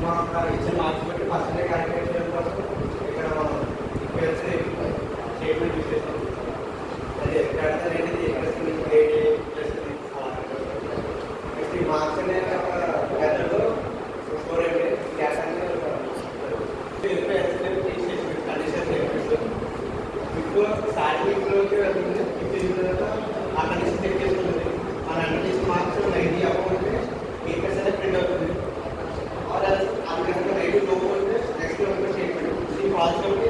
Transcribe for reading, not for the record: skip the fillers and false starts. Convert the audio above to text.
ఇచ్చిన మార్క్స్ బట్టి percentage calculate చేయడం కోసం ఇక్కడ మనం ఈక్వల్స్ స్టేట్మెంట్ యూస్ చేస్తాం. అది ఎక్కడ అనేది ప్లస్ గ్రేడ్ ప్లస్ నెక్స్ట్ ఈ మార్క్స్ అనేది ఒక మెథడ్లో స్కోర్ అయితే క్యాష్ అనేది కండిషన్ ఇప్పుడు స్టార్టింగ్ ఫ్లోకి వెళ్తుంది. ఇప్పుడు ఆ కండిషన్ చెక్ చేసుకుంటుంది. మన అన్ని మార్క్స్ 90 అవ్వకుంటే 8% ప్రింట్ అవుతుంది. और अगर आप नेगेटिव लोग होते हैं नेक्स्ट स्टेटमेंट सी फॉल्स करके